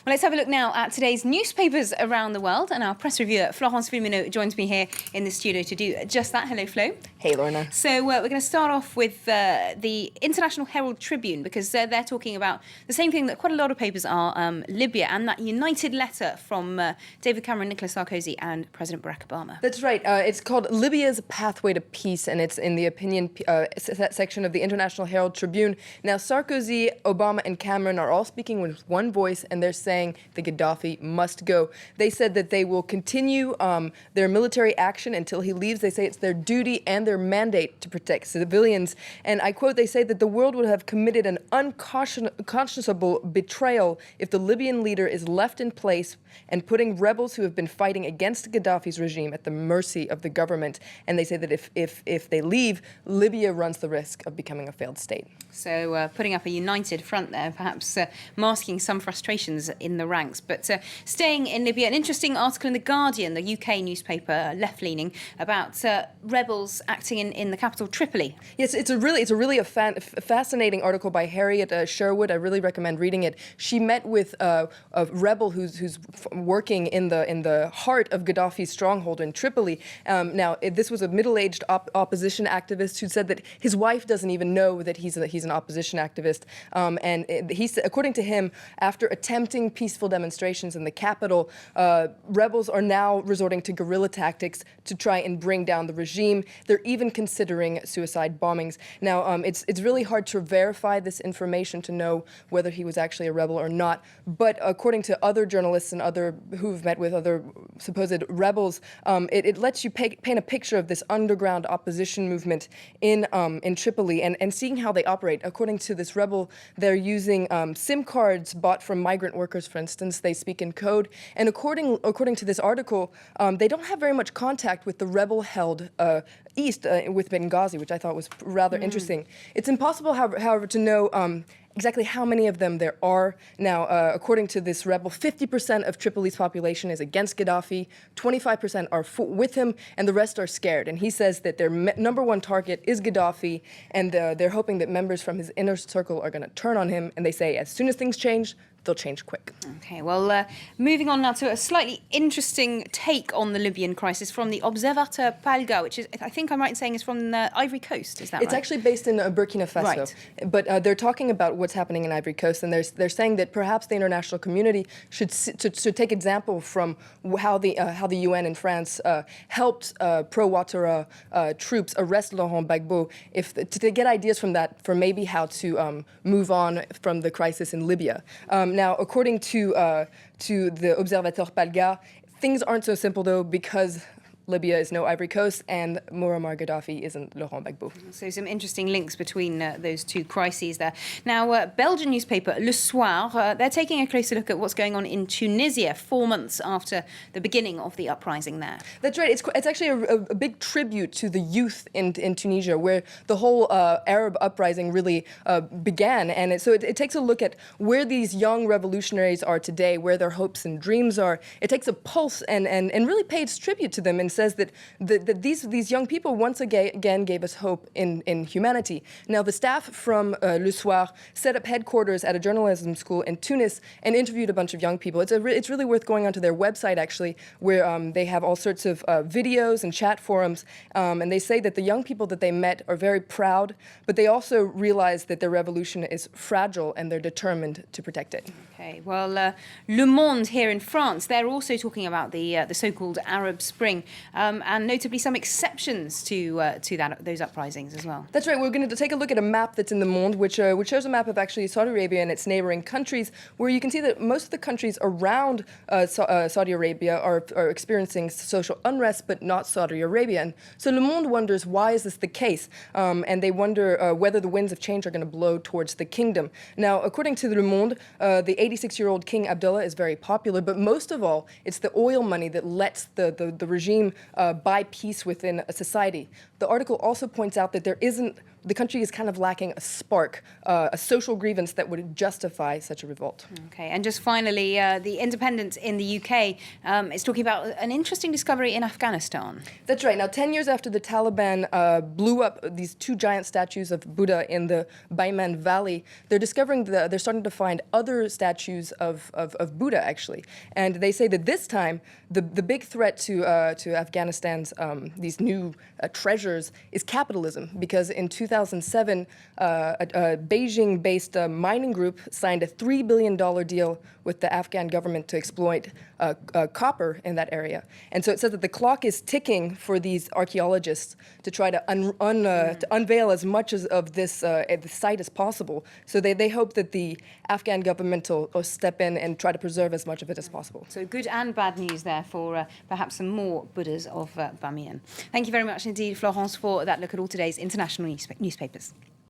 Well, let's have a look now at today's newspapers around the world, and our press reviewer, Florence Vimino, joins me here in the studio to do just that. Hello, Flo. Hey, Lorna. So we're going to start off with the International Herald Tribune, because they're talking about the same thing that quite a lot of papers are, Libya, and that united letter from David Cameron, Nicolas Sarkozy and President Barack Obama. That's right. It's called Libya's Pathway to Peace, and it's in the opinion section of the International Herald Tribune. Now, Sarkozy, Obama, and Cameron are all speaking with one voice, and they're saying the Gaddafi must go. They said that they will continue their military action until he leaves. They say it's their duty and their mandate to protect civilians. And I quote, they say that the world would have committed an unconscionable betrayal if the Libyan leader is left in place and putting rebels who have been fighting against Gaddafi's regime at the mercy of the government. And they say that if they leave, Libya runs the risk of becoming a failed state. So putting up a united front there, perhaps masking some frustrations in the ranks. But staying in Libya, an interesting article in The Guardian, the UK newspaper, left-leaning, about rebels acting in the capital, Tripoli. Yes, it's a really fascinating article by Harriet Sherwood. I really recommend reading it. She met with a rebel who's working in the heart of Gaddafi's stronghold in Tripoli. Now, this was a middle-aged opposition activist who said that his wife doesn't even know that he's an opposition activist. According to him, after attempting peaceful demonstrations in the capital, rebels are now resorting to guerrilla tactics to try and bring down the regime. They're even considering suicide bombings. Now, it's really hard to verify this information to know whether he was actually a rebel or not. But according to other journalists and other who've met with other supposed rebels, it lets you paint a picture of this underground opposition movement in Tripoli and seeing how they operate. According to this rebel, they're using SIM cards bought from migrant workers, for instance. They speak in code. And according to this article, they don't have very much contact with the rebel-held east with Benghazi, which I thought was rather interesting. It's impossible, however, to know exactly how many of them there are. Now, according to this rebel, 50% of Tripoli's population is against Gaddafi, 25% are with him, and the rest are scared. And he says that their number one target is Gaddafi, and they're hoping that members from his inner circle are going to turn on him. And they say as soon as things change, they'll change quick. Okay, well, moving on now to a slightly interesting take on the Libyan crisis from the Observateur Palga, which is, I think I'm right in saying, is from the Ivory Coast. Is that right? It's actually based in Burkina Faso. Right. But they're talking about what's happening in Ivory Coast, and they're saying that perhaps the international community should take example from how the UN and France helped pro-Ouattara troops arrest Laurent Gbagbo, to get ideas from that for maybe how to move on from the crisis in Libya. Now, according to the Observateur Palga, things aren't so simple, though, because Libya is no Ivory Coast, and Muammar Gaddafi isn't Laurent Gbagbo. So some interesting links between those two crises there. Now, Belgian newspaper Le Soir, they're taking a closer look at what's going on in Tunisia 4 months after the beginning of the uprising there. That's right. It's actually a big tribute to the youth in Tunisia, where the whole Arab uprising really began. And so it takes a look at where these young revolutionaries are today, where their hopes and dreams are. It takes a pulse and really pays tribute to them and says that these young people once again gave us hope in humanity. Now, the staff from Le Soir set up headquarters at a journalism school in Tunis and interviewed a bunch of young people. It's really worth going onto their website, actually, where they have all sorts of videos and chat forums. And they say that the young people that they met are very proud, but they also realize that their revolution is fragile and they're determined to protect it. Okay, well, Le Monde here in France, they're also talking about the so-called Arab Spring. And notably some exceptions to those uprisings as well. That's right. We're going to take a look at a map that's in Le Monde, which shows a map of actually Saudi Arabia and its neighboring countries, where you can see that most of the countries around Saudi Arabia are experiencing social unrest, but not Saudi Arabia. And so Le Monde wonders, why is this the case? And they wonder whether the winds of change are going to blow towards the kingdom. Now, according to Le Monde, the 86-year-old King Abdullah is very popular, but most of all, it's the oil money that lets the regime buy peace within a society. The article also points out that there isn't the country is kind of lacking a spark, a social grievance that would justify such a revolt. Okay, and just finally, the Independent in the UK is talking about an interesting discovery in Afghanistan. That's right. Now, 10 years after the Taliban blew up these two giant statues of Buddha in the Baiman Valley, they're starting to find other statues of Buddha, actually. And they say that this time, the big threat to Afghanistan's these new treasures is capitalism, because in 2007, a Beijing-based mining group signed a $3 billion deal with the Afghan government to exploit copper in that area. And so it says that the clock is ticking for these archaeologists to try to unveil as much of this at the site as possible. So they hope that the Afghan government will step in and try to preserve as much of it as possible. So good and bad news there for perhaps some more Buddhas of Bamiyan. Thank you very much indeed, Florence, for that look at all today's international newspapers.